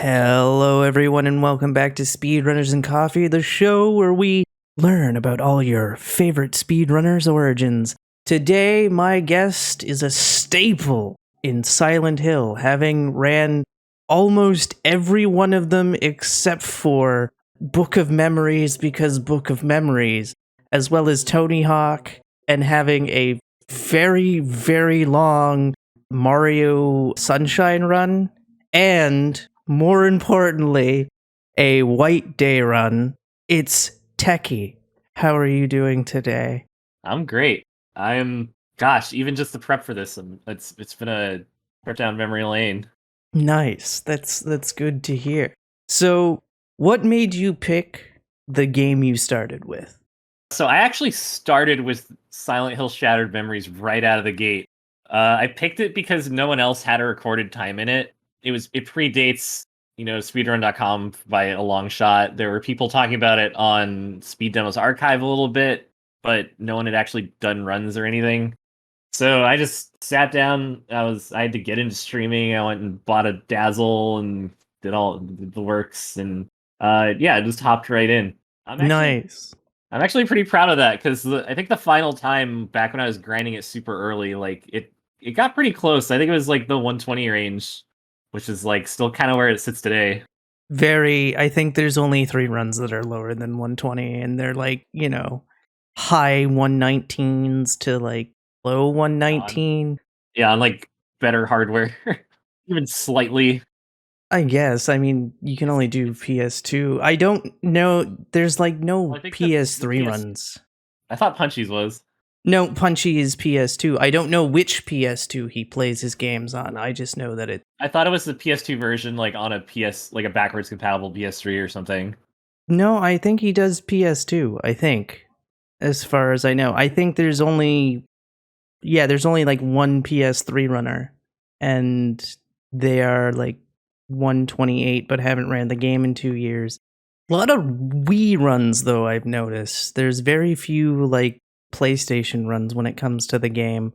Hello, everyone, and welcome back to Speedrunners and Coffee, the show where we learn about all your favorite speedrunners' origins. Today, my guest is a staple in Silent Hill, having ran almost every one of them except for Book of Memories, because Book of Memories, as well as Tony Hawk, and having a very, very long Mario Sunshine run, and more importantly, a white day run. It's Tekkie. How are you doing today? I'm great. Gosh, even just the prep for this, it's been a trip down memory lane. Nice. That's good to hear. So, what made you pick the game you started with? So I actually started with Silent Hill Shattered Memories right out of the gate. I picked it because no one else had a recorded time in it. It predates, speedrun.com by a long shot. There were people talking about it on Speed Demos Archive a little bit, but no one had actually done runs or anything. So I just sat down. I had to get into streaming. I went and bought a Dazzle and did the works, and yeah, I just hopped right in. I'm actually Nice. I'm actually pretty proud of that because I think the final time back when I was grinding it super early, it got pretty close. I think it was like the 120 range, which is like still kind of where it sits today. I think there's only 3 runs that are lower than 120, and they're like, high 119s to like low On 119. Yeah, on like better hardware, even slightly. I guess. I mean, you can only do It's PS2. I don't know. There's like I no think the PS3 PS. runs. I thought Punchies was. No, Punchy is PS2. I don't know which PS2 he plays his games on. I just know that it. I thought it was the PS2 version, like on a like a backwards compatible PS3 or something. No, I think he does PS2. I think, as far as I know, I think there's only. Yeah, there's only like one PS3 runner, and they are like 128, but haven't ran the game in 2 years. A lot of Wii runs, though, I've noticed. There's very few like PlayStation runs when it comes to the game.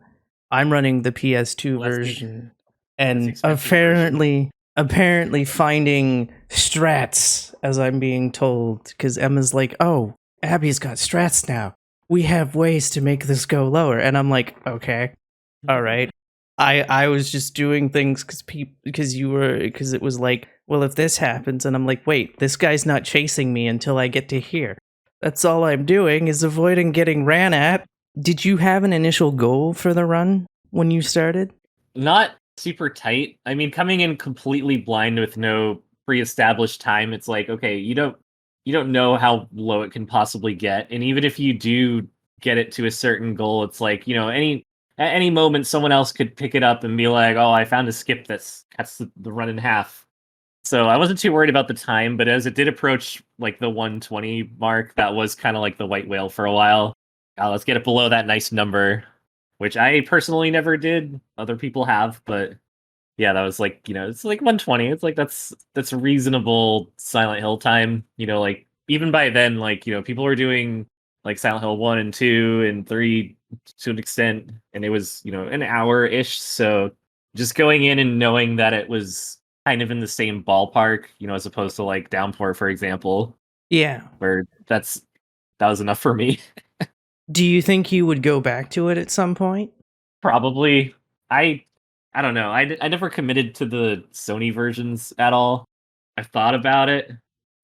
I'm running the PS2 Well, version, that's the and expensive version. apparently finding strats, as I'm being told, because Emma's like, "Oh, Abby's got strats now. We have ways to make this go lower," and I'm like, "Okay, all right." I was just doing things because it was like, well, if this happens, and I'm like, wait, this guy's not chasing me until I get to here. That's all I'm doing is avoiding getting ran at. Did you have an initial goal for the run when you started? Not super tight. I mean, coming in completely blind with no pre-established time, it's like, okay, you don't know how low it can possibly get, and even if you do get it to a certain goal, it's like, at any moment someone else could pick it up and be like, "Oh, I found a skip that's cuts the run in half." So I wasn't too worried about the time, but as it did approach like the 120 mark, that was kind of like the white whale for a while. Let's get it below that nice number, which I personally never did. Other people have, but yeah, that was like, it's like 120. It's like that's reasonable Silent Hill time. Like even by then, like, people were doing like Silent Hill 1 and 2 and 3 to an extent, and it was, an hour-ish. So just going in and knowing that it was kind of in the same ballpark, as opposed to like Downpour, for example, Yeah. where that was enough for me. Do you think you would go back to it at some point? Probably. I I don't know. I never committed to the Sony versions at all. I've thought about it,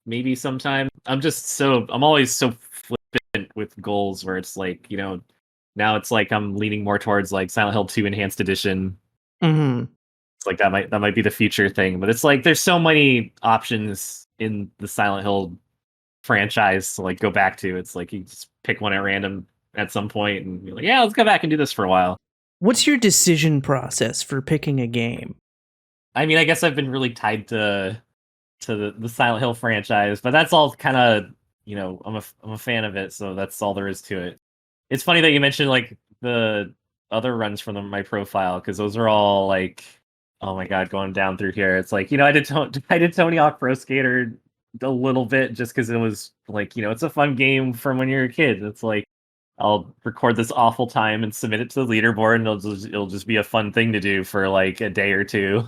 maybe sometime. I'm always so flippant with goals where it's like, now it's like I'm leaning more towards like Silent Hill 2 Enhanced Edition. Hmm. It's like that might be the future thing, but it's like there's so many options in the Silent Hill franchise to like go back to. It's like you just pick one at random at some point and be like, yeah, let's go back and do this for a while. What's your decision process for picking a game? I mean, I guess I've been really tied to the Silent Hill franchise, but that's all kind of, I'm a fan of it, so that's all there is to it. It's funny that you mentioned like the other runs from my profile, because those are all like, oh my god, going down through here. It's like, I did Tony Hawk Pro Skater a little bit just because it was like, it's a fun game from when you're a kid. It's like I'll record this awful time and submit it to the leaderboard, and it'll just be a fun thing to do for like a day or two.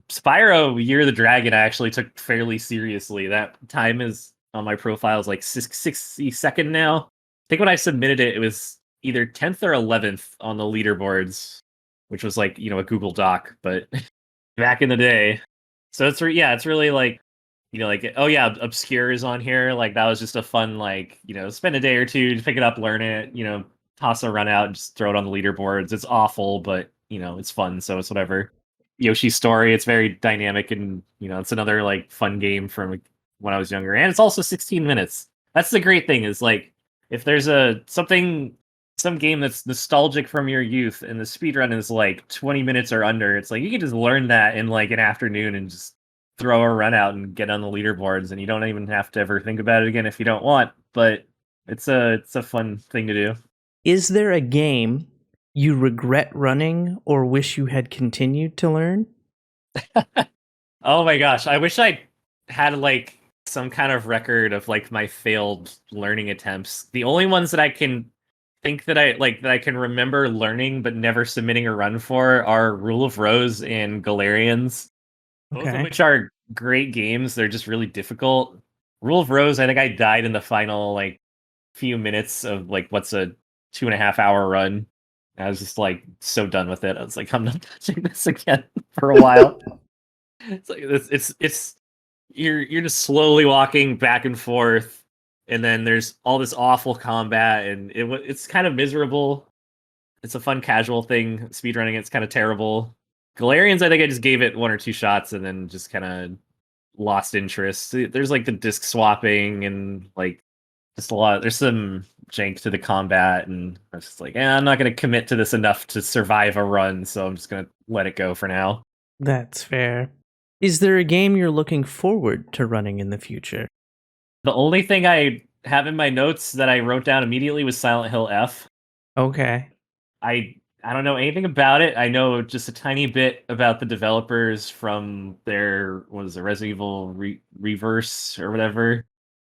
Spyro Year of the Dragon I actually took fairly seriously. That time is on my profile is like 62nd now. I think when I submitted it, it was either 10th or 11th on the leaderboards, which was like, a Google Doc, but back in the day. So yeah, it's really like, like, oh yeah, Obscure is on here. Like that was just a fun, like, spend a day or two to pick it up, learn it, toss a run out and just throw it on the leaderboards. It's awful, but it's fun, so it's whatever. Yoshi's Story, it's very dynamic and it's another like fun game from when I was younger. And it's also 16 minutes. That's the great thing is like if there's some game that's nostalgic from your youth and the speedrun is like 20 minutes or under, it's like you can just learn that in like an afternoon and just throw a run out and get on the leaderboards and you don't even have to ever think about it again if you don't want, but it's a fun thing to do. Is there a game you regret running or wish you had continued to learn? Oh my gosh, I wish I had like some kind of record of like my failed learning attempts. The only ones that I can think that I can remember learning but never submitting a run for are Rule of Rose and Galarians, both of Okay. which are great games. They're just really difficult. Rule of Rose, I think I died in the final like few minutes of like what's a 2.5 hour run. I was just like so done with it. I was like, I'm not touching this again for a while. It's like it's you're just slowly walking back and forth, and then there's all this awful combat, and it's kind of miserable. It's a fun casual thing. Speedrunning it's kind of terrible. Galarians, I think I just gave it one or two shots and then just kind of lost interest. There's like the disc swapping and like just a lot. There's some jank to the combat, and I was just like, I'm not going to commit to this enough to survive a run, so I'm just going to let it go for now. That's fair. Is there a game you're looking forward to running in the future? The only thing I have in my notes that I wrote down immediately was Silent Hill F. Okay. I don't know anything about it. I know just a tiny bit about the developers from their what is it, Resident Evil Reverse or whatever.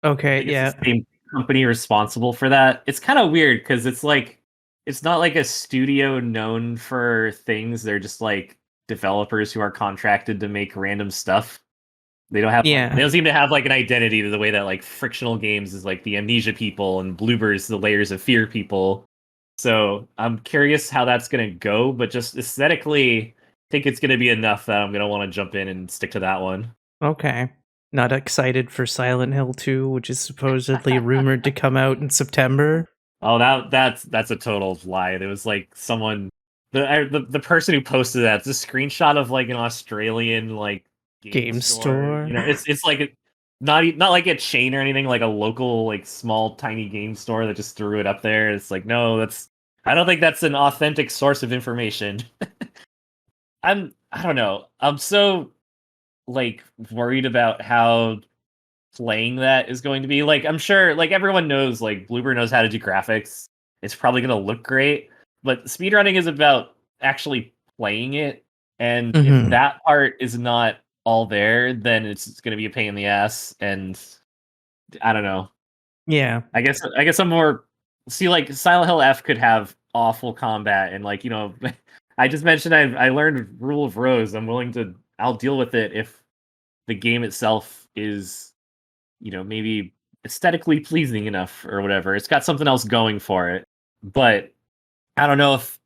I Okay, think it's yeah. the same company responsible for that. It's kind of weird because it's like it's not like a studio known for things. They're just like developers who are contracted to make random stuff. They don't have like they Yeah. don't seem to have like an identity to the way that like frictional games is like the Amnesia people and Bloobers the Layers of Fear people. So I'm curious how that's gonna go, but just aesthetically, I think it's gonna be enough that I'm gonna want to jump in and stick to that one. Okay. Not excited for Silent Hill 2, which is supposedly rumored to come out in September. Oh, that's a total lie. There was like someone the person who posted that. It's a screenshot of like an Australian like game Game store. store. It's like not like a chain or anything. Like a local like small tiny game store that just threw it up there. It's like no, I don't think that's an authentic source of information. I don't know. I'm so like worried about how playing that is going to be. Like I'm sure like everyone knows like Bloober knows how to do graphics. It's probably going to look great, but speedrunning is about actually playing it, and if Mhm. that part is not all there, then it's going to be a pain in the ass, and I don't know. Yeah. I guess I'm more see like Silent Hill F could have awful combat and like, I just mentioned I learned Rule of Rose. I'll deal with it if the game itself is maybe aesthetically pleasing enough or whatever. It's got something else going for it. But I don't know if,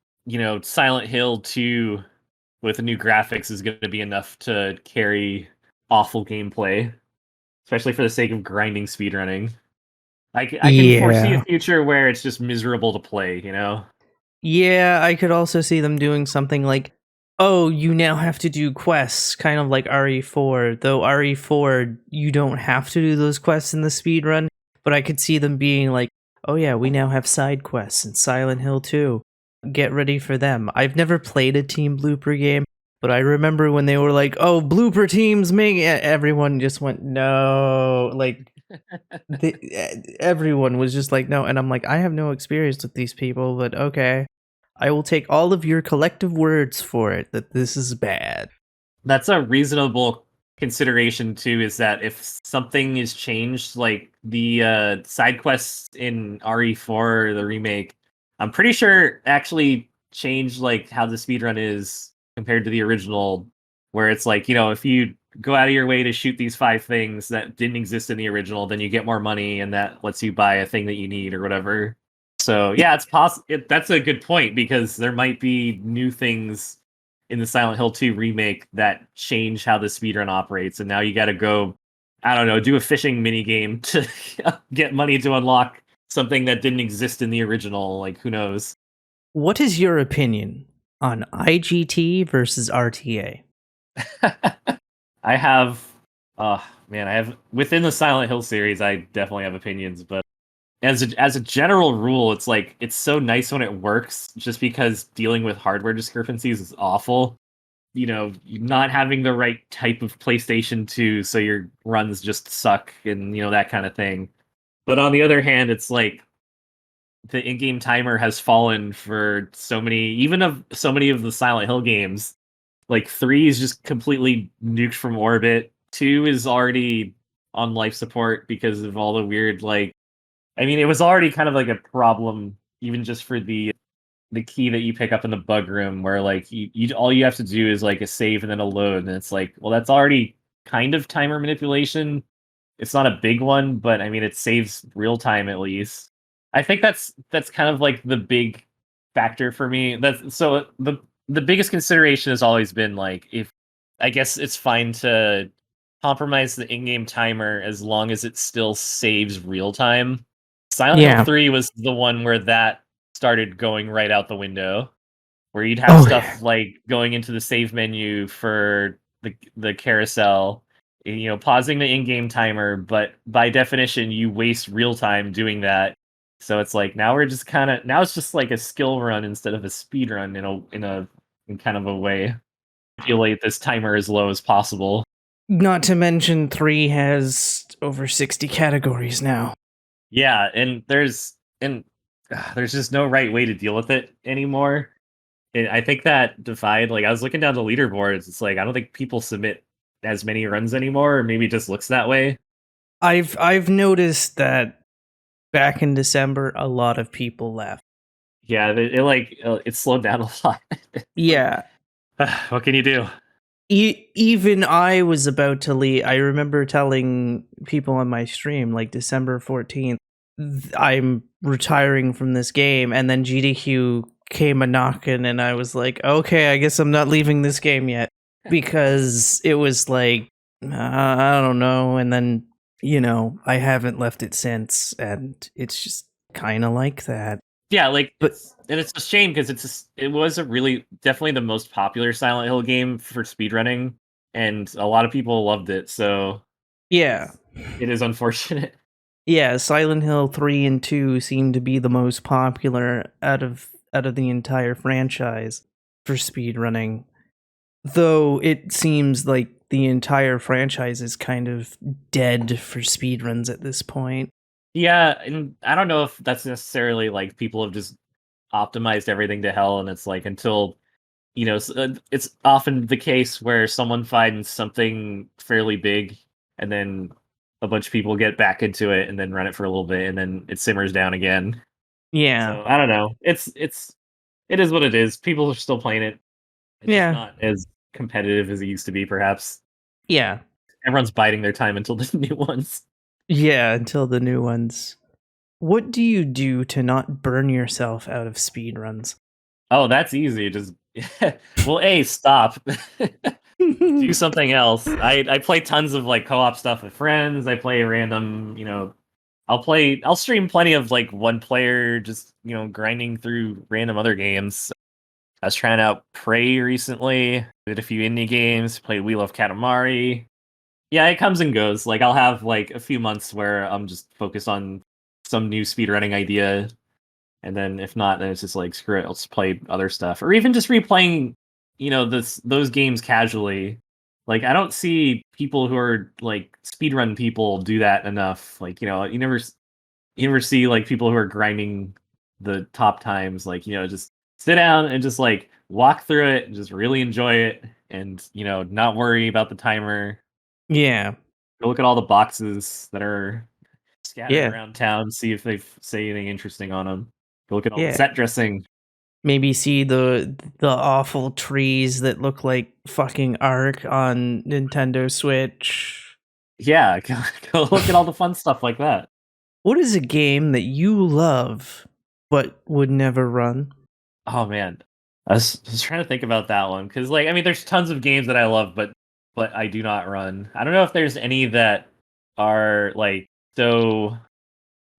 Silent Hill 2 with new graphics is going to be enough to carry awful gameplay, especially for the sake of grinding speedrunning. I can foresee a Yeah. future where it's just miserable to play. Yeah, I could also see them doing something like, oh, you now have to do quests, kind of like RE4, though RE4, you don't have to do those quests in the speedrun, but I could see them being like, oh yeah, we now have side quests in Silent Hill 2. Get ready for them. I've never played a Team Blooper game, but I remember when they were like, oh, Blooper teams, everyone just went, no, like, everyone was just like, no, and I'm like, I have no experience with these people, but okay. I will take all of your collective words for it that this is bad. That's a reasonable consideration too, is that if something is changed, like the side quests in RE4, the remake, I'm pretty sure actually changed like how the speedrun is compared to the original where it's like, if you go out of your way to shoot these 5 things that didn't exist in the original, then you get more money, and that lets you buy a thing that you need or whatever. So yeah, it's possible. That's a good point, because there might be new things in the Silent Hill 2 remake that change how the speedrun operates, and now you got to go, I don't know, do a fishing mini game to get money to unlock something that didn't exist in the original. Like, who knows? What is your opinion on IGT versus RTA? I have, man, I have within the Silent Hill series. I definitely have opinions, but as a general rule, it's like it's so nice when it works, just because dealing with hardware discrepancies is awful. Not having the right type of PlayStation 2, so your runs just suck, and that kind of thing. But on the other hand, it's like the in-game timer has fallen for so many of the Silent Hill games. Like 3 is just completely nuked from orbit. 2 is already on life support because of all the weird, like, I mean, it was already kind of like a problem even just for the key that you pick up in the bug room, where like you all you have to do is like a save and then a load, and it's like, well, that's already kind of timer manipulation. It's not a big one, but I mean, it saves real time at least. I think that's kind of like the big factor for me. That's so the biggest consideration has always been like, if I guess it's fine to compromise the in-game timer as long as it still saves real time. Silent Hill Yeah. 3 was the one where that started going right out the window, where you'd have Oh, stuff like going into the save menu for the carousel, pausing the in-game timer, but by definition you waste real time doing that. So it's like now it's just like a skill run instead of a speed run in kind of a way. Manipulate this timer as low as possible. not to mention 3 has over 60 categories now. Yeah, and there's just no right way to deal with it anymore. And I think that divide, like I was looking down the leaderboards, it's like I don't think people submit as many runs anymore, or maybe it just looks that way. I've noticed that back in December a lot of people left. Yeah, it slowed down a lot. It's like, Yeah. what can you do? Even I was about to leave. I remember telling people on my stream, like December 14th, I'm retiring from this game. And then GDQ came a knocking, and I was like, okay, I guess I'm not leaving this game yet. Because it was like, I don't know. And then, I haven't left it since. And it's just kind of like that. Yeah, like But it's a shame, because it was a really definitely the most popular Silent Hill game for speedrunning, and a lot of people loved it. So yeah. it is unfortunate. Yeah, Silent Hill 3 and 2 seem to be the most popular out of the entire franchise for speedrunning. Though it seems like the entire franchise is kind of dead for speedruns at this point. Yeah, and I don't know if that's necessarily like people have just optimized everything to hell, and it's like until it's often the case where someone finds something fairly big, and then a bunch of people get back into it and then run it for a little bit, and then it simmers down again. Yeah. So I don't know. It is what it is. People are still playing it. It's just Yeah. not as competitive as it used to be, perhaps. Yeah. Everyone's biding their time until the new ones. Yeah, until the new ones. What do you do to not burn yourself out of speedruns? Oh, that's easy. Just well, stop. Do something else. I play tons of like co-op stuff with friends. I play random, I'll stream plenty of like one player just, grinding through random other games. I was trying out Prey recently, did a few indie games, played Wheel of Katamari. Yeah, it comes and goes. Like I'll have like a few months where I'm just focused on some new speedrunning idea, and then if not, then it's just like screw it, I'll just play other stuff, or even just replaying, those games casually. Like I don't see people who are like speedrun people do that enough. Like you never see like people who are grinding the top times. Like just sit down and just like walk through it and just really enjoy it, and not worry about the timer. Yeah. Go look at all the boxes that are scattered Yeah. around town, see if they say anything interesting on them. Go look at all the Yeah. set dressing. Maybe see the awful trees that look like fucking Ark on Nintendo Switch. Yeah, go look at all the fun stuff like that. What is a game that you love but would never run? Oh man, I was trying to think about that one because, like, I mean, there's tons of games that I love, but I do not run. I don't know if there's any that are like so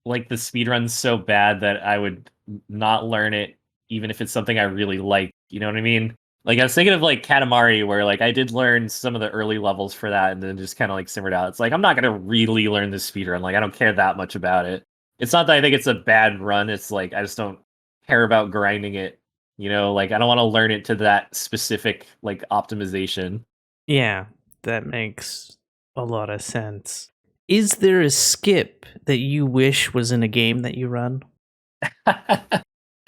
like the speedrun's so bad that I would not learn it, even if it's something I really like. You know what I mean? Like I was thinking of like Katamari, where like I did learn some of the early levels for that, and then just kind of like simmered out. It's like I'm not gonna really learn this speedrun. Like I don't care that much about it. It's not that I think it's a bad run. It's like I just don't care about grinding it. You know, like I don't want to learn it to that specific like optimization. Yeah, that makes a lot of sense. Is there a skip that you wish was in a game that you run?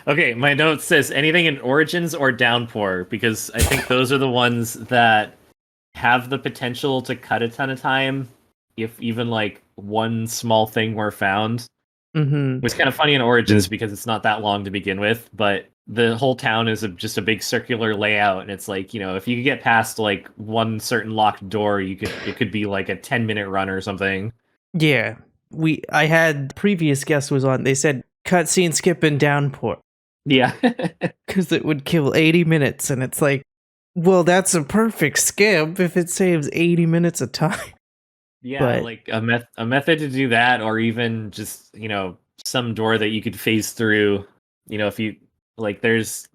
Okay, my note says anything in Origins or Downpour because I think those are the ones that have the potential to cut a ton of time if even like one small thing were found. Mm-hmm. Which is kind of funny in Origins because it's not that long to begin with, but the whole town is just a big circular layout, and it's like, you know, if you could get past like one certain locked door, it could be like a 10-minute run or something. Yeah. I had previous guest was on, they said cutscene skip and downpour. Yeah. Because it would kill 80 minutes, and it's like, well, that's a perfect skip if it saves 80 minutes of time. Yeah, But like a method to do that, or even just, you know, some door that you could phase through. You know, if you like, there's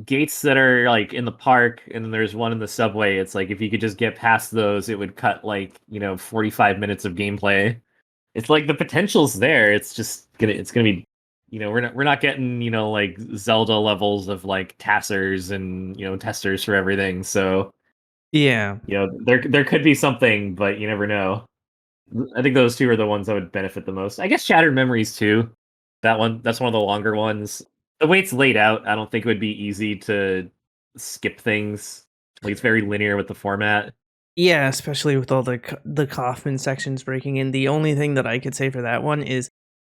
gates that are like in the park, and then there's one in the subway. It's like if you could just get past those, it would cut like, you know, 45 minutes of gameplay. It's like the potential's there. It's gonna be, you know, we're not getting, you know, like Zelda levels of like tassers and, you know, testers for everything. So, yeah. you know, there could be something, but you never know. I think those two are the ones that would benefit the most. I guess Shattered Memories too. That's one of the longer ones. The way it's laid out, I don't think it would be easy to skip things. Like it's very linear with the format. Yeah, especially with all the Kaufman sections breaking in. The only thing that I could say for that one is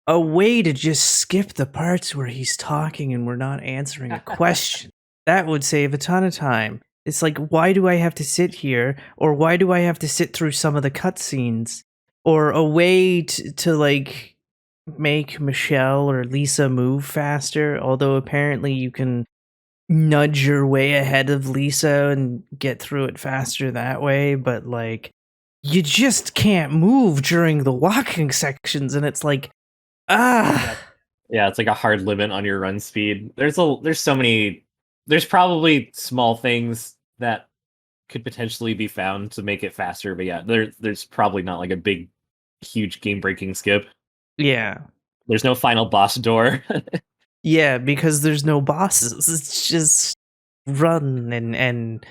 a way to just skip the parts where he's talking and we're not answering a question. That would save a ton of time. It's like, why do I have to sit here? Or why do I have to sit through some of the cutscenes? Or a way to like make Michelle or Lisa move faster, although apparently you can nudge your way ahead of Lisa and get through it faster that way, but like you just can't move during the walking sections, and it's like, Yeah. ah. Yeah, it's like a hard limit on your run speed. There's so many there's probably small things that could potentially be found to make it faster, but yeah, there's probably not like a big huge game breaking skip. Yeah. There's no final boss door. Yeah, because there's no bosses. It's just run and It's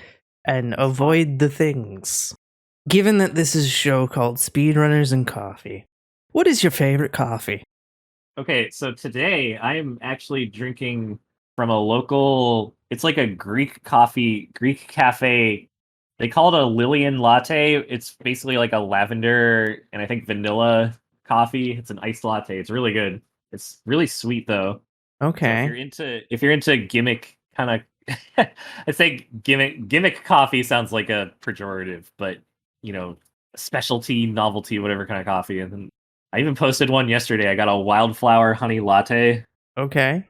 fun. avoid the things. Given that this is a show called Speedrunners and Coffee, what is your favorite coffee? Okay, so today I am actually drinking from a local, it's like a Greek cafe. They call it a Lillian latte. It's basically like a lavender and I think vanilla coffee. It's an iced latte. It's really good. It's really sweet though. So Okay. if you're into gimmick kind of I say gimmick coffee sounds like a pejorative, but you know, specialty, novelty, whatever kind of coffee. And then I even posted one yesterday. I got a wildflower honey latte. Okay.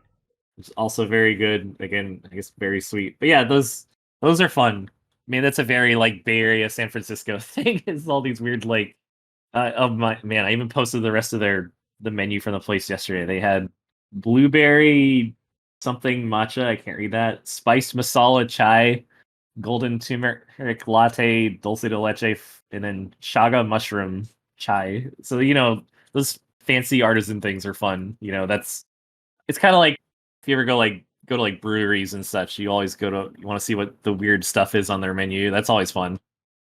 It's also very good. Again, I guess very sweet. But yeah, those are fun. I mean, that's a very like Bay Area, San Francisco thing. It's all these weird like oh my man, I even posted the rest of the menu from the place yesterday. They had blueberry something matcha, I can't read that. Spiced masala chai, golden turmeric latte, dulce de leche, and then chaga mushroom chai. So you know, those fancy artisan things are fun. You know, it's kind of like if you ever go to like breweries and such, you always you want to see what the weird stuff is on their menu. That's always fun.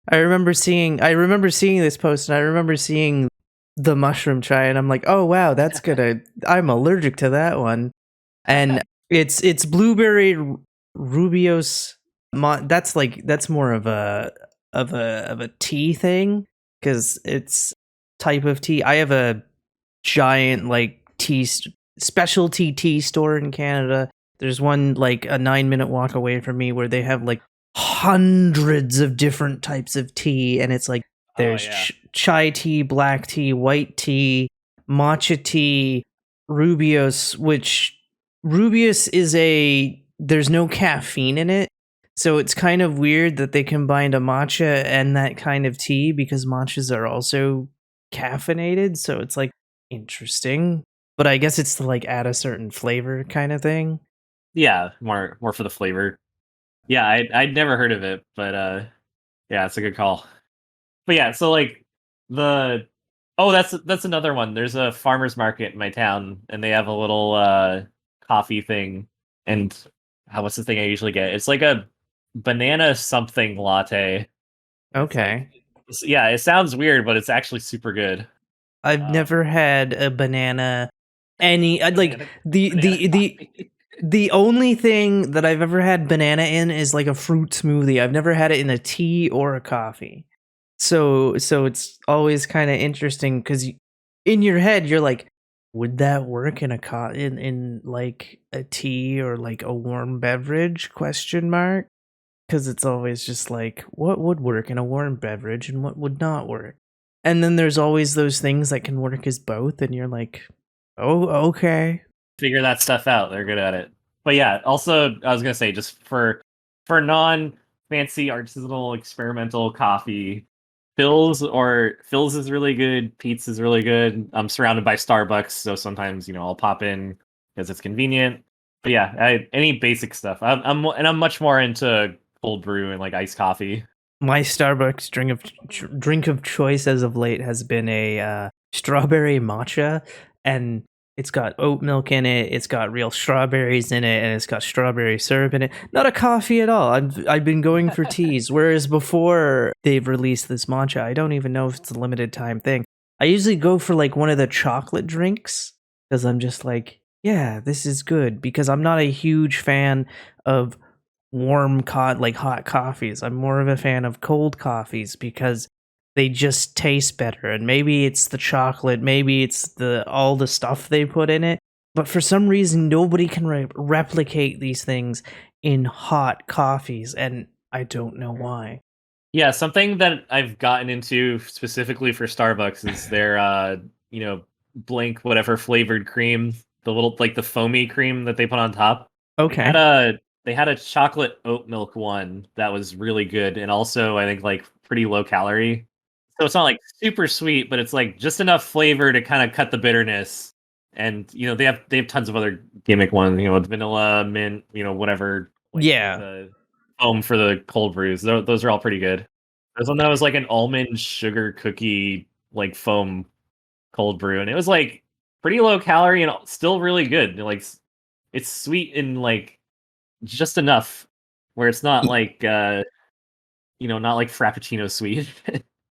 I remember seeing this post, and I remember seeing the mushroom chai, and I'm like, oh wow, I'm allergic to that one. And it's blueberry rubios. That's more of a tea thing, because it's type of tea. I have a giant like specialty tea store in Canada. There's one like a 9-minute walk away from me where they have like hundreds of different types of tea, and it's like Oh there's yeah. chai tea, black tea, white tea, matcha tea, Rubios, which Rubius is there's no caffeine in it. So it's kind of weird that they combined a matcha and that kind of tea because matchas are also caffeinated. So it's like interesting. But I guess it's to like add a certain flavor kind of thing. Yeah, more for the flavor. Yeah, I'd never heard of it, but yeah, it's a good call. But yeah, so like the oh, that's another one. There's a farmer's market in my town, and they have a little coffee thing. And what's the thing I usually get? It's like a banana something latte. It's like Okay. yeah, it sounds weird, but it's actually super good. I've never Um, had a banana I'd like banana the banana the the coffee. the only thing that I've ever had banana in is like a fruit smoothie. I've never had it in a tea or a coffee. So it's always kind of interesting cuz in your head you're like would that work in a in like a tea or like a warm beverage question mark? Cuz it's always just like what would work in a warm beverage and what would not work. And then there's always those things that can work as both and you're like, "Oh, okay." Figure that stuff out. They're good at it. But yeah, also I was gonna say just for non fancy artisanal experimental coffee, Phil's is really good. Pete's is really good. I'm surrounded by Starbucks, so sometimes I'll pop in because it's convenient. But yeah, any basic stuff. I'm much more into cold brew and like iced coffee. My Starbucks drink of choice as of late has been a strawberry matcha, and it's got oat milk in it. It's got real strawberries in it, and it's got strawberry syrup in it. Not a coffee at all. I've been going for teas, whereas before they've released this matcha, I don't even know if it's a limited time thing. I usually go for like one of the chocolate drinks because I'm just like, yeah, this is good because I'm not a huge fan of like hot coffees. I'm more of a fan of cold coffees because they just taste better. And maybe it's the chocolate, maybe it's the all the stuff they put in it. But for some reason, nobody can replicate these things in hot coffees, and I don't know why. Yeah, something that I've gotten into specifically for Starbucks is their blank whatever flavored cream, the little like the foamy cream that they put on top. They had Okay. a they had a chocolate oat milk one that was really good and also I think like pretty low calorie. So it's not like super sweet, but it's like just enough flavor to kind of cut the bitterness. And they have tons of other gimmick ones, with vanilla, mint, whatever, like Yeah. the foam for the cold brews. Those are all pretty good. There's one that was like an almond sugar cookie like foam cold brew, and it was like pretty low calorie and still really good. Like it's sweet and like just enough where it's not like not like frappuccino sweet.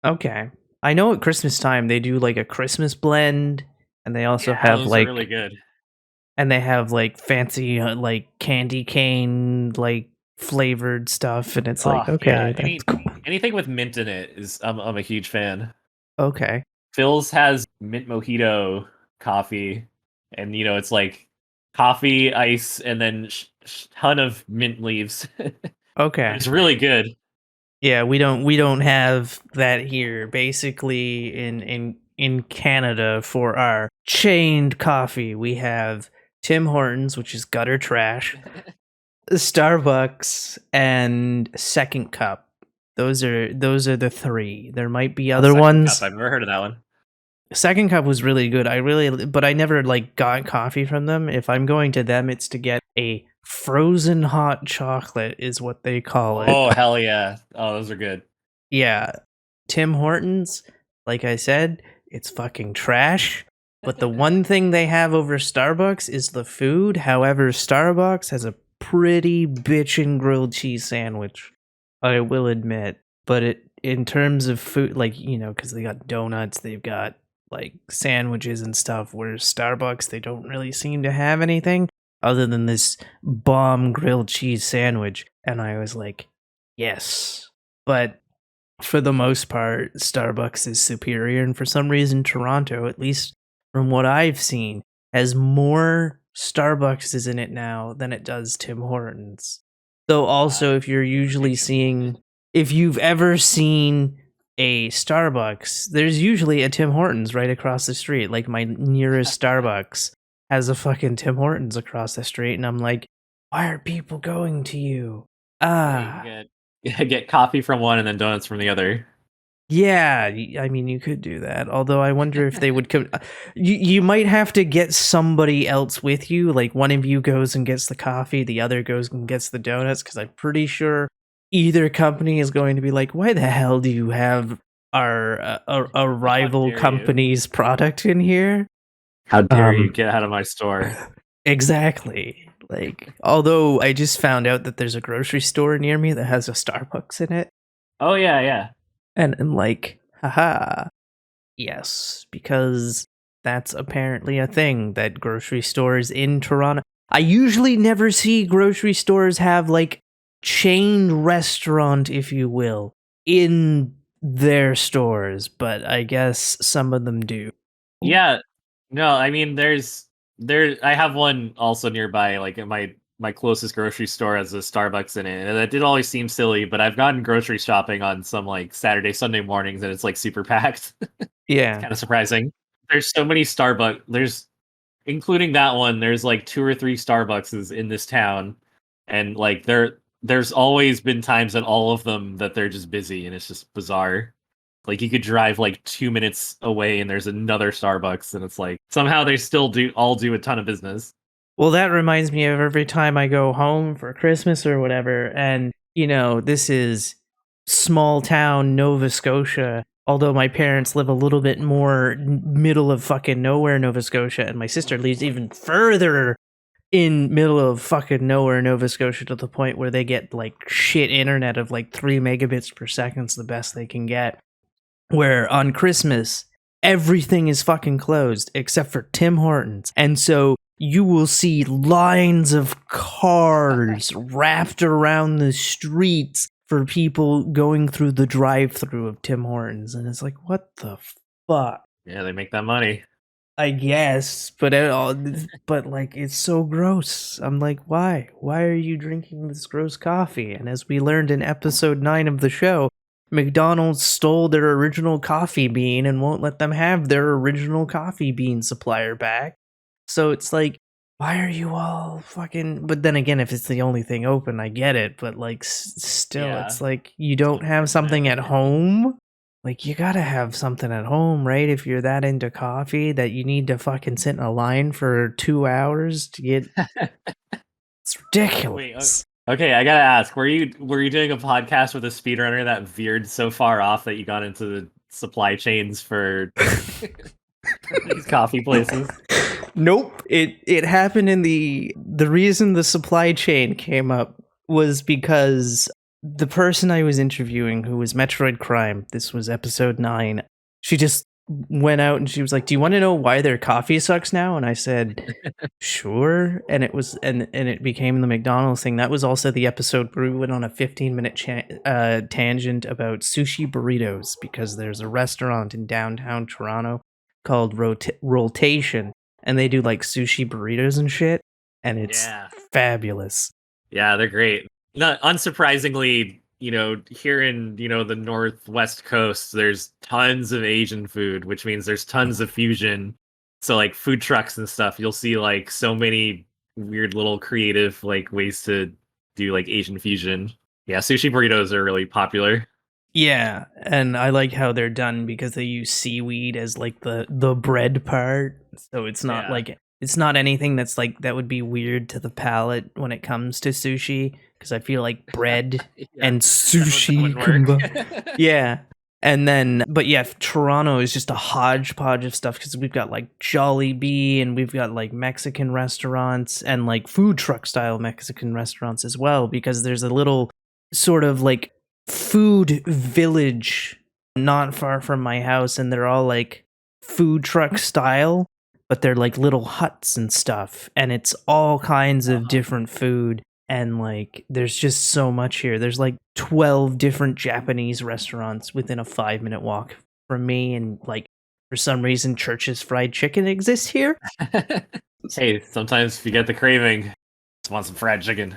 Okay. I know at Christmas time they do like a Christmas blend, and they also Yeah, have those are really like good. fancy like candy cane like flavored stuff, and it's like Oh yeah, okay, that's cool. anything with mint in it is I'm a huge fan. Okay. Phil's has mint mojito coffee, and it's like coffee, ice, and then ton of mint leaves. But Okay. it's really good. Yeah, we don't have that here. Basically in Canada for our chained coffee, we have Tim Hortons, which is gutter trash, Starbucks, and Second Cup. Those are the three. There might be Oh, other second cup. ones. I've never heard of that one. Second Cup was really good. But I never like got coffee from them. If I'm going to them, it's to get a frozen hot chocolate, is what they call it. Oh hell yeah! Oh, those are good. Yeah, Tim Hortons, like I said, it's fucking trash. But the one thing they have over Starbucks is the food. However, Starbucks has a pretty bitchin' grilled cheese sandwich, I will admit. But in terms of food, like, because they got donuts, they've got like sandwiches and stuff, whereas Starbucks, they don't really seem to have anything other than this bomb grilled cheese sandwich. And I was like, yes. But for the most part, Starbucks is superior. And for some reason, Toronto, at least from what I've seen, has more Starbucks is in it now than it does Tim Hortons. Though also, if you're usually seeing, if you've ever seen a Starbucks, there's usually a Tim Hortons right across the street. Like my nearest Starbucks has a fucking Tim Hortons across the street, and I'm like, why are people going to you? Get coffee from one and then donuts from the other. Yeah, I mean, you could do that. Although I wonder if they would come. You might have to get somebody else with you. Like one of you goes and gets the coffee, the other goes and gets the donuts. Because I'm pretty sure either company is going to be like, "Why the hell do you have our a rival company's product in here? How dare you get out of my store?" Exactly. Like, although I just found out that there's a grocery store near me that has a Starbucks in it. Oh yeah. And I'm like, haha, yes, because that's apparently a thing that grocery stores in Toronto. I usually never see grocery stores have like chain restaurant, if you will, in their stores, but I guess some of them do. Yeah. No, I mean I have one also nearby, like in my closest grocery store has a Starbucks in it. And that did always seem silly, but I've gone grocery shopping on some like Saturday, Sunday mornings and it's like super packed. Yeah. It's kind of surprising. There's so many Starbucks. Including that one, there's like 2 or 3 Starbucks in this town. And like there's always been times in all of them that they're just busy and it's just bizarre. Like you could drive like 2 minutes away and there's another Starbucks and it's like somehow they still do a ton of business. Well, that reminds me of every time I go home for Christmas or whatever, and, you know, this is small town Nova Scotia, although my parents live a little bit more middle of fucking nowhere Nova Scotia, and my sister lives even further in middle of fucking nowhere Nova Scotia to the point where they get, like, shit internet of, like, 3 megabits per second's the best they can get, where on Christmas, everything is fucking closed except for Tim Hortons, and so you will see lines of cars wrapped around the streets for people going through the drive-through of Tim Hortons, and it's like, what the fuck? Yeah, they make that money. I guess, but like, it's so gross. I'm like, why? Why are you drinking this gross coffee? And as we learned in episode 9 of the show, McDonald's stole their original coffee bean and won't let them have their original coffee bean supplier back. So it's like, why are you all fucking... But then again, if it's the only thing open, I get it. But like, still, it's like, you don't have something at home? Like, you gotta have something at home, right? If you're that into coffee that you need to fucking sit in a line for 2 hours to get... It's ridiculous. Wait, okay, I gotta ask, were you doing a podcast with a speedrunner that veered so far off that you got into the supply chains for these coffee places? Nope. It happened in the reason the supply chain came up was because the person I was interviewing, who was Metroid Crime, this was episode 9, she just went out and she was like, "Do you want to know why their coffee sucks now?" And I said, "Sure." And it was and it became the McDonald's thing. That was also the episode where we went on a 15-minute tangent about sushi burritos, because there's a restaurant in downtown Toronto called Rotation, and they do like sushi burritos and shit, and it's fabulous. Yeah, they're great. Not unsurprisingly, here in, the northwest coast, there's tons of Asian food, which means there's tons of fusion. So like food trucks and stuff, you'll see like so many weird little creative like ways to do like Asian fusion. Yeah, sushi burritos are really popular. Yeah, and I like how they're done because they use seaweed as like the bread part. So it's not like, it's not anything that's like, that would be weird to the palate when it comes to sushi, because I feel like bread and sushi combined. Yeah. And then, but yeah, Toronto is just a hodgepodge of stuff, because we've got like Jollibee, and we've got like Mexican restaurants and like food truck style Mexican restaurants as well, because there's a little sort of like food village not far from my house, and they're all like food truck style, but they're like little huts and stuff, and it's all kinds of different food. And like, there's just so much here. There's like 12 different Japanese restaurants within a 5-minute walk from me, and like, for some reason, Church's Fried Chicken exists here. Hey, sometimes if you get the craving, just want some fried chicken.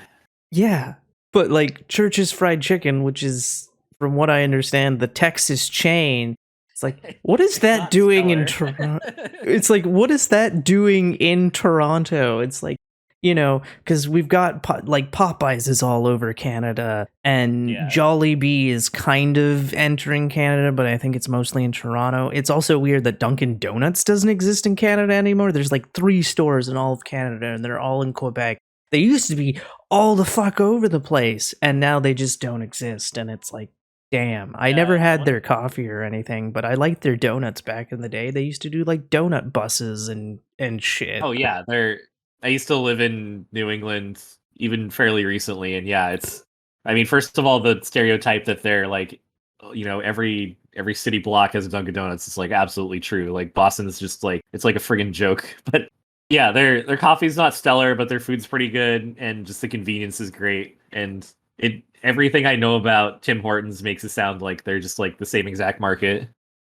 Yeah, but like Church's Fried Chicken, which is, from what I understand, the Texas chain. It's like, what is It's that not doing in stellar. Toronto? It's like, what is that doing in Toronto? It's like, because we've got like Popeyes is all over Canada, and Yeah. Jollibee is kind of entering Canada, but I think it's mostly in Toronto. It's also weird that Dunkin' Donuts doesn't exist in Canada anymore. There's like 3 stores in all of Canada, and they're all in Quebec. They used to be all the fuck over the place, and now they just don't exist. And it's like, damn. I never Yeah. had their coffee or anything, but I liked their donuts back in the day. They used to do like donut buses and shit. Oh yeah, I used to live in New England even fairly recently, and yeah, it's. I mean, first of all, the stereotype that they're like, every city block has a Dunkin' Donuts is like absolutely true. Like Boston's just like it's like a friggin' joke. But yeah, their coffee's not stellar, but their food's pretty good, and just the convenience is great. And everything I know about Tim Hortons makes it sound like they're just like the same exact market.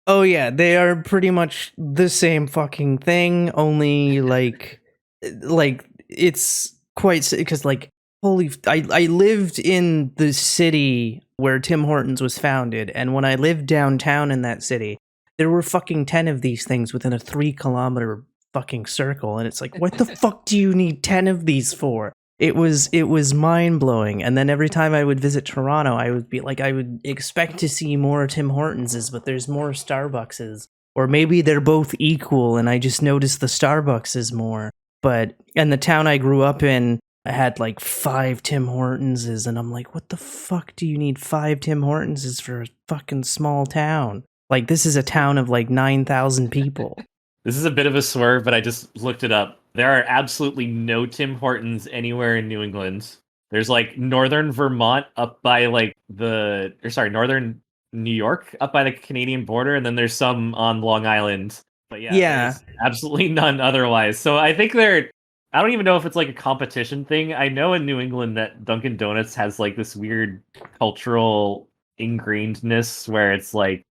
Oh yeah, they are pretty much the same fucking thing, only like it's quite because like I lived in the city where Tim Hortons was founded, and when I lived downtown in that city, there were fucking 10 of these things within a 3 kilometer fucking circle, and it's like, what the fuck do you need 10 of these for? It was mind blowing. And then every time I would visit Toronto, I would be like, I would expect to see more Tim Hortonses, but there's more Starbuckses, or maybe they're both equal, and I just noticed the Starbuckses more. But in the town I grew up in, I had like 5 Tim Hortonses, and I'm like, what the fuck do you need 5 Tim Hortonses for a fucking small town? Like, this is a town of like 9,000 people. This is a bit of a swerve, but I just looked it up. There are absolutely no Tim Hortons anywhere in New England. There's like northern Vermont up by like northern New York up by the Canadian border, and then there's some on Long Island. But yeah, Yeah. there's absolutely none otherwise. So I think I don't even know if it's like a competition thing. I know in New England that Dunkin' Donuts has like this weird cultural ingrainedness where it's like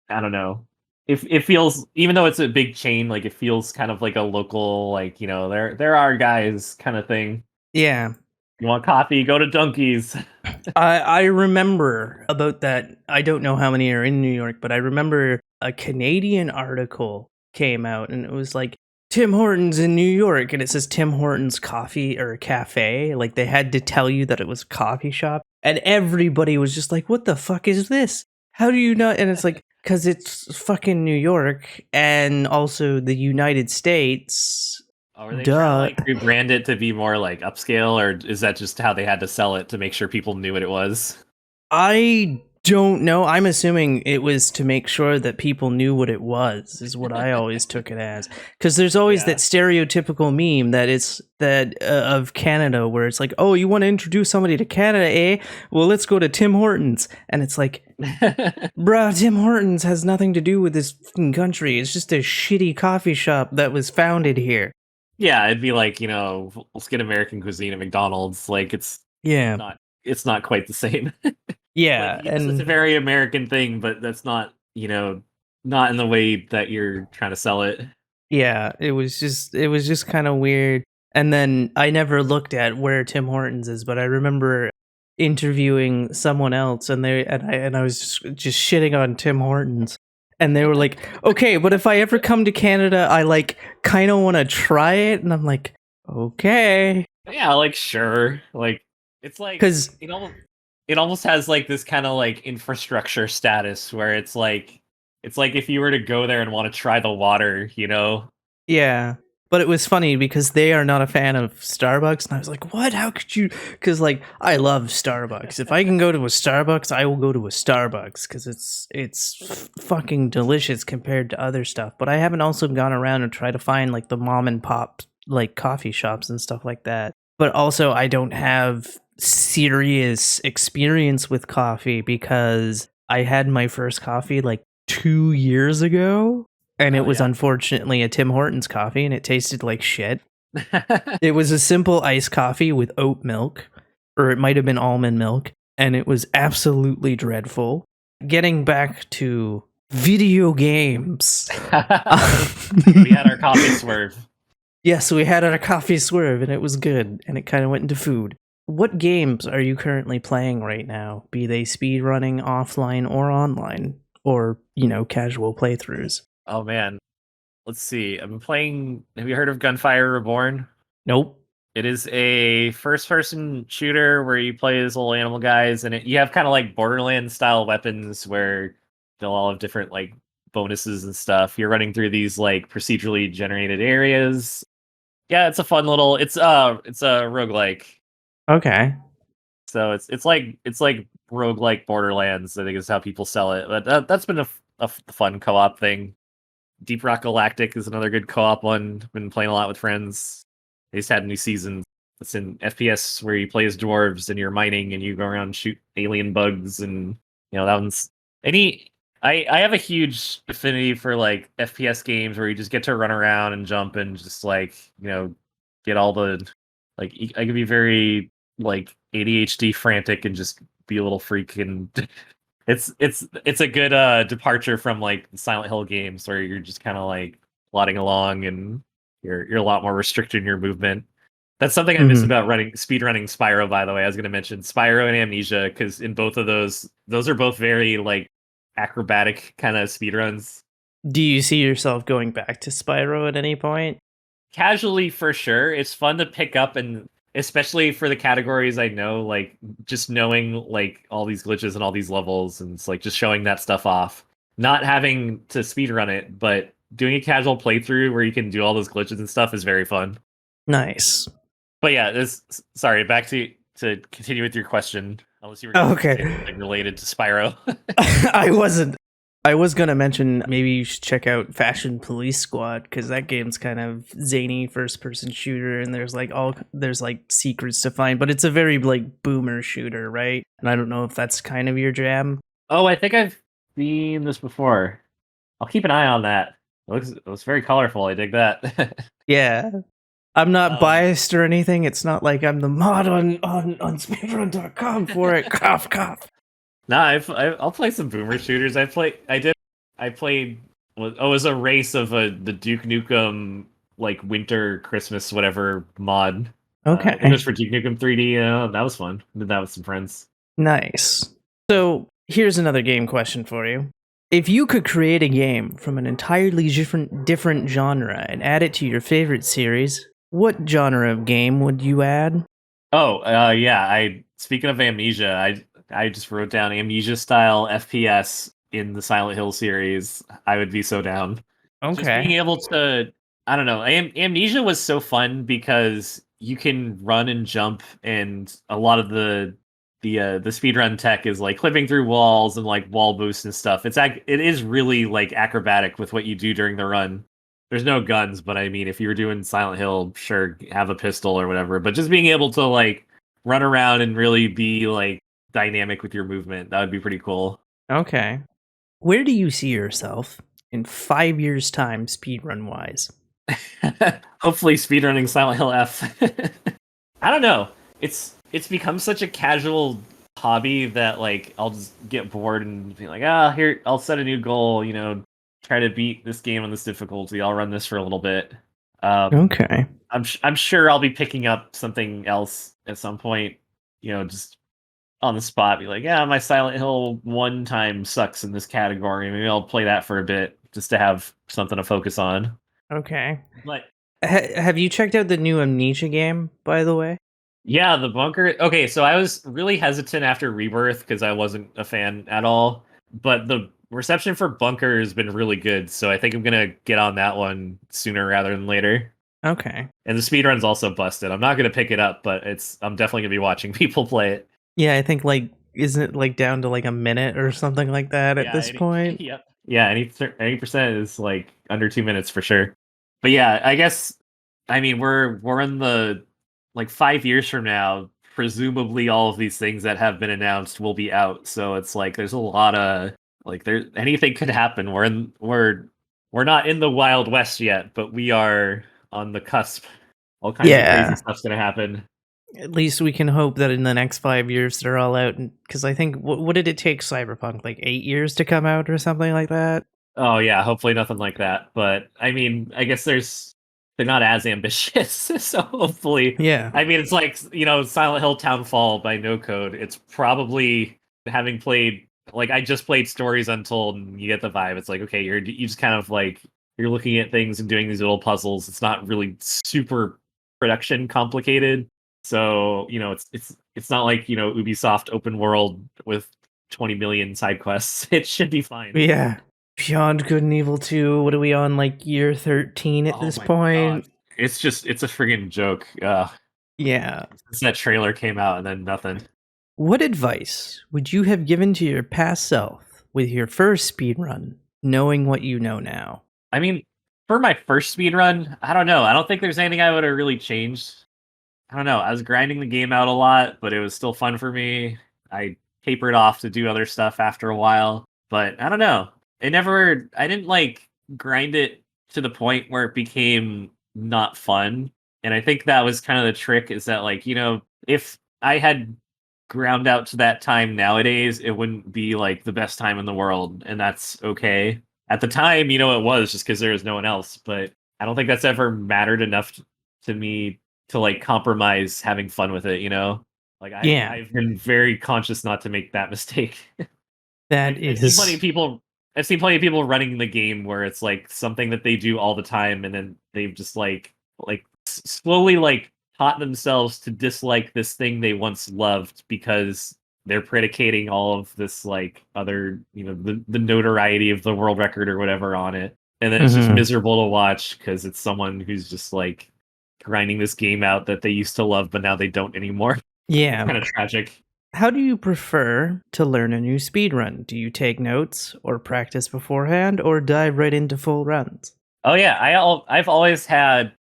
I don't know. It feels, even though it's a big chain, like it feels kind of like a local, like, there are guys kind of thing. Yeah. You want coffee, go to Dunkies. I remember about that. I don't know how many are in New York, but I remember a Canadian article came out, and it was like Tim Hortons in New York, and it says Tim Hortons coffee or cafe. Like they had to tell you that it was a coffee shop, and everybody was just like, "What the fuck is this? How do you not?" And it's like, because it's fucking New York and also the United States. Oh, are they Duh. trying to like rebrand it to be more like upscale, or is that just how they had to sell it to make sure people knew what it was? I don't know. I'm assuming it was to make sure that people knew what it was, is what I always took it as. Because there's always Yeah. that stereotypical meme that it's that of Canada where it's like, oh, you want to introduce somebody to Canada, eh? Well, let's go to Tim Hortons. And it's like, bruh, Tim Hortons has nothing to do with this fucking country. It's just a shitty coffee shop that was founded here. Yeah, it'd be like, let's get American cuisine at McDonald's. Like Yeah. it's not quite the same. Yeah. Like, yes, it's a And very American thing, but that's not, not in the way that you're trying to sell it. yeah, it was just kind of weird. And then I never looked at where Tim Hortons is, but I remember interviewing someone else, and I was just shitting on Tim Hortons, and they were like, "Okay, but if I ever come to Canada, I like kind of want to try it," and I'm like, "Okay," Yeah, like sure. Like it's like because it almost has like this kind of like infrastructure status where it's like if you were to go there and want to try the water, yeah. But it was funny because they are not a fan of Starbucks, and I was like, "What? How could you?" Because like I love Starbucks. If I can go to a Starbucks, I will go to a Starbucks because it's fucking delicious compared to other stuff. But I haven't also gone around and tried to find like the mom and pop like coffee shops and stuff like that. But also, I don't have serious experience with coffee because I had my first coffee like 2 years ago. And it Oh, was yeah. unfortunately a Tim Hortons coffee, and it tasted like shit. It was a simple iced coffee with oat milk, or it might have been almond milk, and it was absolutely dreadful. Getting back to video games. We had our coffee swerve. Yes, we had our coffee swerve and it was good, and it kind of went into food. What games are you currently playing right now? Be they speedrunning offline or online, or, casual playthroughs? Oh man, let's see. I've been playing. Have you heard of Gunfire Reborn? Nope. It is a first-person shooter where you play as little animal guys, and you have kind of like Borderlands style weapons where they'll all have different like bonuses and stuff. You're running through these like procedurally generated areas. Yeah, it's a fun little. It's a roguelike. Okay. So it's like roguelike Borderlands. I think is how people sell it. But that's been a fun co-op thing. Deep Rock Galactic is another good co-op one. Been playing a lot with friends. They just had a new season. It's in FPS where you play as dwarves and you're mining and you go around and shoot alien bugs and that one's any. I have a huge affinity for like FPS games where you just get to run around and jump and just like get all the like I could be very like ADHD frantic and just be a little freak and it's a good departure from like Silent Hill games where you're just kind of like plodding along and you're a lot more restricted in your movement. That's something I miss Hmm. about speed running Spyro, by the way. I was going to mention Spyro and Amnesia because in both of those are both very like acrobatic kind of speed runs. Do you see yourself going back to Spyro at any point? Casually for sure. It's fun to pick up and especially for the categories I know, like just knowing like all these glitches and all these levels and it's like just showing that stuff off. Not having to speedrun it, but doing a casual playthrough where you can do all those glitches and stuff is very fun. Nice. But yeah, this sorry, back to continue with your question. Unless you were gonna Okay. say something related to Spyro. I wasn't. I was gonna mention maybe you should check out Fashion Police Squad because that game's kind of zany first-person shooter, and there's like secrets to find, but it's a very like boomer shooter, right? And I don't know if that's kind of your jam. Oh, I think I've seen this before. I'll keep an eye on that. It looks very colorful. I dig that. Yeah, I'm not um, biased or anything. It's not like I'm the mod on speedrun.com for it. Cough, cough. no, I'll play some boomer shooters. I played. It was a race of the Duke Nukem like winter Christmas whatever mod. I think it Okay, was for Duke Nukem 3D. That was fun. Did that with some friends. nice. So here's another game question for you. If you could create a game from an entirely different genre and add it to your favorite series, what genre of game would you add? Oh, yeah. I speaking of Amnesia, I just wrote down Amnesia style FPS in the Silent Hill series. I would be so down. Just being Okay. able to, I don't know. Amnesia was so fun because you can run and jump, and a lot of the speedrun tech is like clipping through walls and like wall boosts and stuff. It is really like acrobatic with what you do during the run. There's no guns, but I mean, if you were doing Silent Hill, sure, have a pistol or whatever. But just being able to like run around and really be like dynamic with your movement, that would be pretty cool. Okay. Where do you see yourself in 5 years' time, speedrun wise? Hopefully, speedrunning Silent Hill F. I don't know. It's become such a casual hobby that like I'll just get bored and be like, here I'll set a new goal. Try to beat this game on this difficulty. I'll run this for a little bit. Um, Okay. I'm sure I'll be picking up something else at some point. Just on the spot, be like, yeah, my Silent Hill one time sucks in this category. Maybe I'll play that for a bit just to have something to focus on. Okay. But Have you checked out the new Amnesia game, by the way? yeah, the bunker. Okay, so I was really hesitant after Rebirth because I wasn't a fan at all. But the reception for Bunker has been really good, so I think I'm gonna get on that one sooner rather than later. Okay. And the speedrun's also busted. I'm not gonna pick it up, but I'm definitely gonna be watching people play it. Yeah, I think like isn't it like down to like a minute or something like that at Yeah, this point? yep. Yeah, any percent is like under 2 minutes for sure. But yeah, I guess I mean we're in the like 5 years from now, presumably all of these things that have been announced will be out. So it's like there's a lot of like there anything could happen. We're not in the Wild West yet, but we are on the cusp. All kinds of crazy Yeah. stuff's gonna happen. At least we can hope that in the next 5 years they're all out. Because I think what did it take Cyberpunk like 8 years to come out or something like that? Oh yeah, hopefully nothing like that. But I mean, I guess there's they're not as ambitious. So hopefully, Yeah. I mean, it's like Silent Hill Townfall by No Code. It's probably having played like I just played Stories Untold, and you get the vibe. It's like okay, you just kind of like you're looking at things and doing these little puzzles. It's not really super production complicated. So it's not like Ubisoft open world with 20 million side quests. It should be fine. Yeah. Beyond Good and Evil 2, what are we on, like year 13 at Oh this my god. point? It's a friggin' joke. Yeah. Since that trailer came out and then nothing. What advice would you have given to your past self with your first speedrun, knowing what you know now? I mean, for my first speed run, I don't know. I don't think there's anything I would have really changed. I don't know. I was grinding the game out a lot, but it was still fun for me. I tapered off to do other stuff after a while, but I don't know. I didn't like grind it to the point where it became not fun. And I think that was kind of the trick is that, like, if I had ground out to that time nowadays, it wouldn't be like the best time in the world. And that's okay. At the time, it was just because there was no one else. But I don't think that's ever mattered enough to me to like compromise having fun with it. Like Yeah, I've been very conscious not to make that mistake. that I've seen plenty is. of people. I've seen plenty of people running the game where it's like something that they do all the time, and then they've just slowly like taught themselves to dislike this thing they once loved because they're predicating all of this like other the notoriety of the world record or whatever on it, and then it's just Mhm. miserable to watch because it's someone who's just like grinding this game out that they used to love but now they don't anymore. It's Yeah. kind of tragic. How do you prefer to learn a new speedrun? Do you take notes or practice beforehand or dive right into full runs? Oh yeah, I've always had,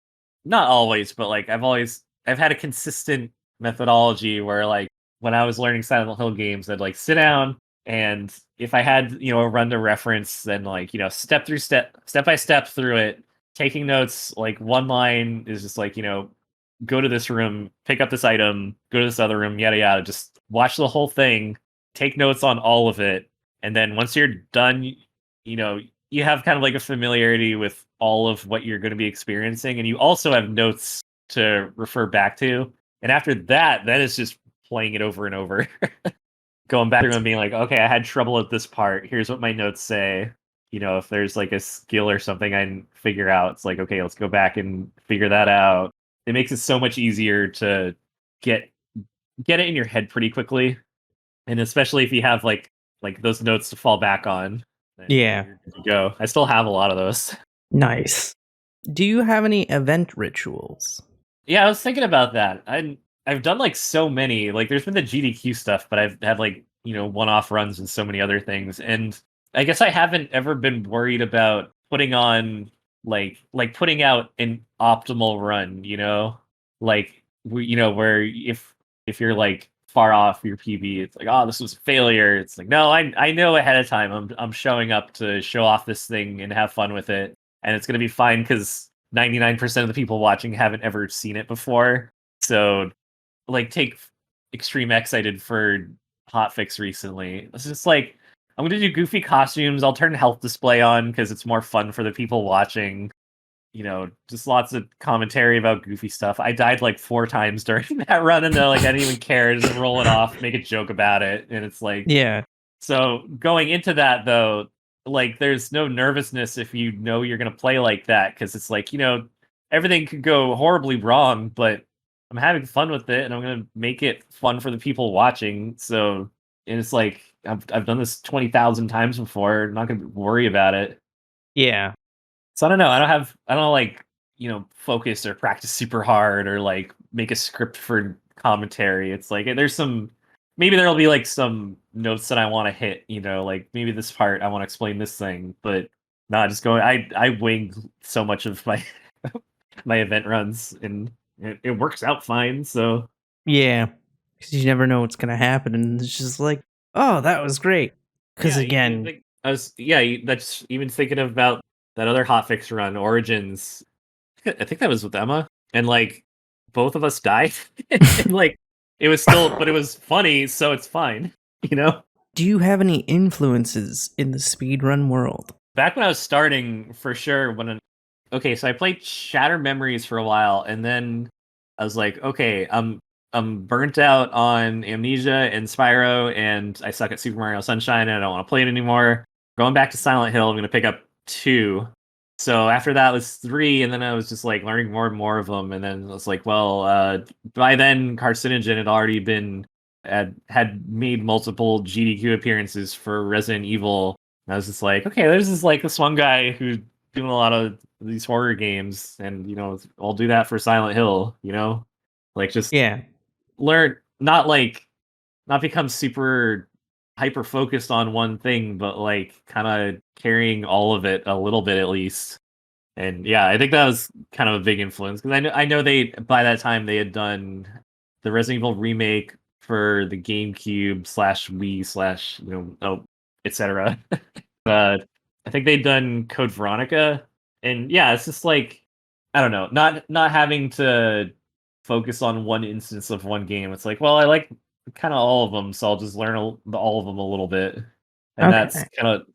not always, but like I've had a consistent methodology where like when I was learning Silent Hill games, I'd like sit down and if I had a run to reference, then like step by step through it, taking notes. Like one line is just like go to this room, pick up this item, go to this other room, yada yada. Just watch the whole thing, take notes on all of it, and then once you're done, you know you have kind of like a familiarity with all of what you're going to be experiencing, and you also have notes to refer back to. And after that, then it's just playing it over and over, going back through and being like, okay, I had trouble at this part. Here's what my notes say. If there's like a skill or something I can figure out, it's like, okay, let's go back and figure that out. It makes it so much easier to get get it in your head pretty quickly, and especially if you have like those notes to fall back on, then Yeah. you're good to go. I still have a lot of those. Nice. Do you have any event rituals? Yeah, I was thinking about that. I've done like so many. Like there's been the GDQ stuff, but I've had like, one-off runs and so many other things. And I guess I haven't ever been worried about putting on like putting out an optimal run. Like where if you're like far off your PB, it's like, oh, this was a failure. It's like, no, I know ahead of time I'm showing up to show off this thing and have fun with it. And it's gonna be fine because 99% of the people watching haven't ever seen it before. So, like, take Extreme X I did for Hotfix recently. It's just like, I'm going to do goofy costumes. I'll turn health display on because it's more fun for the people watching. Just lots of commentary about goofy stuff. I died like 4 times during that run, and like I didn't even care. Just roll it off, make a joke about it, and it's like, Yeah. so going into that though, like there's no nervousness if you know you're gonna play like that because it's like everything could go horribly wrong, but I'm having fun with it and I'm gonna make it fun for the people watching. So and it's like I've done this 20,000 times before. I'm not gonna worry about it. Yeah. So I don't know. I don't like focus or practice super hard or like make a script for commentary. It's like there's some maybe there'll be like some notes that I want to hit. Like maybe this part I want to explain this thing, but not just going. I wing so much of my my event runs, and it works out fine. So Yeah. Because you never know what's going to happen. And it's just like, oh, that was great. Because yeah, you again, think I was that's even thinking about that other hotfix run Origins. I think that was with Emma, and like both of us died, and like it was still, but it was funny, so it's fine, you know. do you have any influences in the speedrun world? Back when I was starting, for sure, when okay, so I played Shattered Memories for a while, and then I was like, okay, I'm burnt out on Amnesia and Spyro, and I suck at Super Mario Sunshine, and I don't want to play it anymore. Going back to Silent Hill, I'm gonna pick up 2. So after that was 3, and then I was just like learning more and more of them, and then I was like, well, by then Carcinogen had already been had made multiple GDQ appearances for Resident Evil. And I was just like, okay, there's this one guy who's doing a lot of these horror games, and I'll do that for Silent Hill. Like just Yeah. learn, not become super hyper focused on one thing, but like kind of carrying all of it a little bit at least. And yeah, I think that was kind of a big influence because I know they by that time they had done the Resident Evil remake for the GameCube slash Wii slash etc. I think they'd done Code Veronica, and yeah, it's just like I don't know, not having to focus on one instance of one game. It's like, well, I like kind of all of them, so I'll just learn all of them a little bit, and Okay.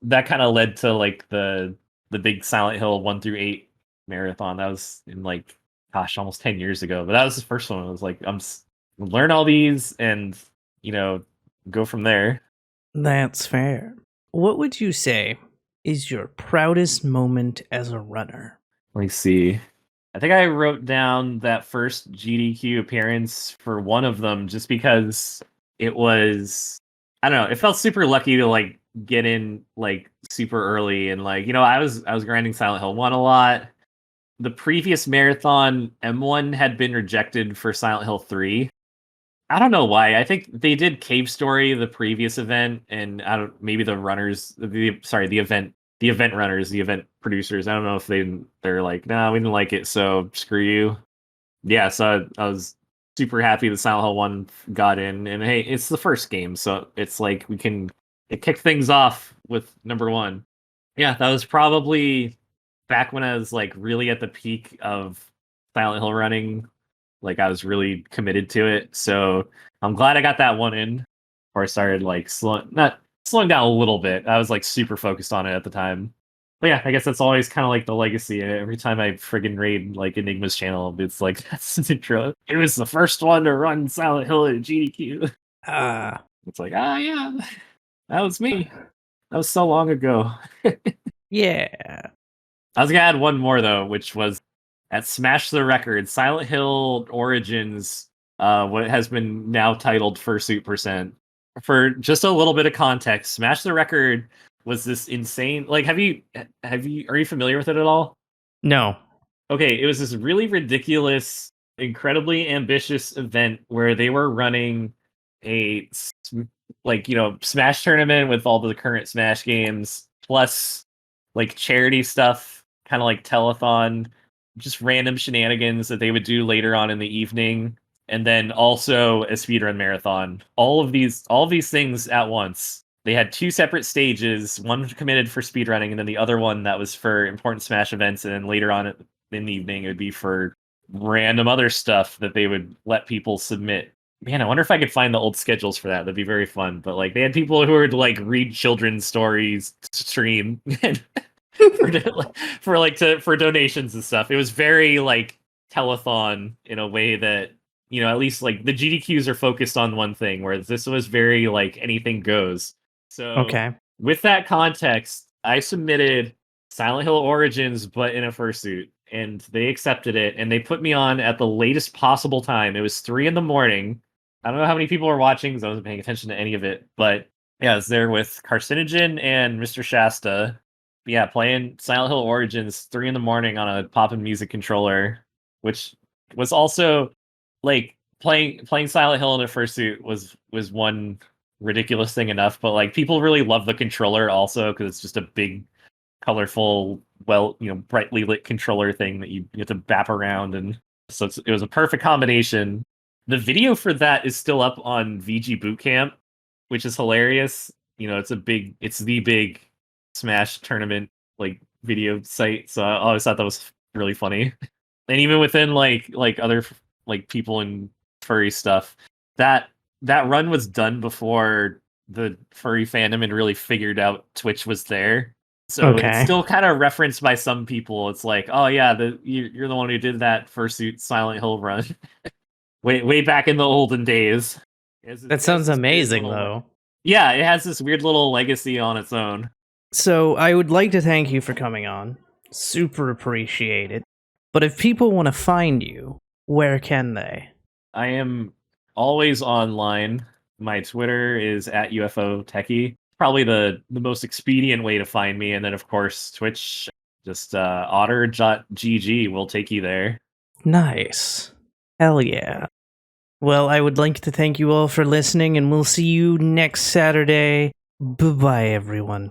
that kind of led to like the big Silent Hill 1 through 8 marathon. That was in like gosh, almost 10 years ago, but that was the first one. I was like, learn all these and you know go from there. That's fair. What would you say is your proudest moment as a runner? Let me see. I think I wrote down that first GDQ appearance for one of them just because it was I don't know, it felt super lucky to like get in like super early and like, I was grinding Silent Hill 1 a lot. The previous marathon M1 had been rejected for Silent Hill 3. I don't know why. I think they did Cave Story the previous event, and I don't maybe the runners, the event runners, the event producers. I don't know if they're like, nah, we didn't like it, so screw you. Yeah, so I was super happy that Silent Hill 1 got in, and hey, it's the first game, so it's like it kicked things off with number 1. Yeah, that was probably back when I was like really at the peak of Silent Hill running. Like I was really committed to it. So I'm glad I got that one in. Or I started like not slowing down a little bit. I was like super focused on it at the time. But yeah, I guess that's always kind of like the legacy. Every time I friggin' raid like Enigma's channel, it's like that's the intro. It was the first one to run Silent Hill at GDQ. Ah, It's like, yeah, that was me. That was so long ago. yeah. I was gonna add one more though, which was at Smash the Record, Silent Hill Origins, what has been now titled Fursuit Percent. For just a little bit of context, Smash the Record was this insane. Like, are you familiar with it at all? No. Okay, it was this really ridiculous, incredibly ambitious event where they were running a Smash tournament with all the current Smash games plus like charity stuff, kind of like telethon, just random shenanigans that they would do later on in the evening, and then also a speedrun marathon. All of these things at once. They had 2 separate stages, one committed for speedrunning and then the other one that was for important Smash events, and then later on in the evening it would be for random other stuff that they would let people submit. Man, I wonder if I could find the old schedules for that. That'd be very fun. But like they had people who would like read children's stories to stream for for donations and stuff. It was very like telethon in a way that at least like the GDQs are focused on one thing, whereas this was very like anything goes. So Okay. with that context, I submitted Silent Hill Origins, but in a fursuit, and they accepted it, and they put me on at the latest possible time. It was 3 in the morning. I don't know how many people were watching because I wasn't paying attention to any of it, but yeah, I was there with Carcinogen and Mr. Shasta. Yeah, playing Silent Hill Origins 3 in the morning on a poppin' music controller, which was also like playing Silent Hill in a fursuit was one ridiculous thing enough, but like people really love the controller also because it's just a big, colorful, brightly lit controller thing that you have to bap around, and so it was a perfect combination. The video for that is still up on VG Bootcamp, which is hilarious. It's the big Smash tournament like video site, so I always thought that was really funny. And even within like other like people in furry stuff, that that run was done before the furry fandom had really figured out Twitch was there. So it's Okay. still kind of referenced by some people. It's like, oh yeah, you're the one who did that fursuit Silent Hill run, way back in the olden days. That It has sounds this weird amazing, little though. yeah, it has this weird little legacy on its own. So I would like to thank you for coming on. Super appreciate it. But if people want to find you, where can they? I am always online. My Twitter is at UFOtekkie. Probably the most expedient way to find me, and then of course Twitch. Just otter.gg will take you there. Nice. Hell yeah. Well, I would like to thank you all for listening, and we'll see you next Saturday. Bye-bye, everyone.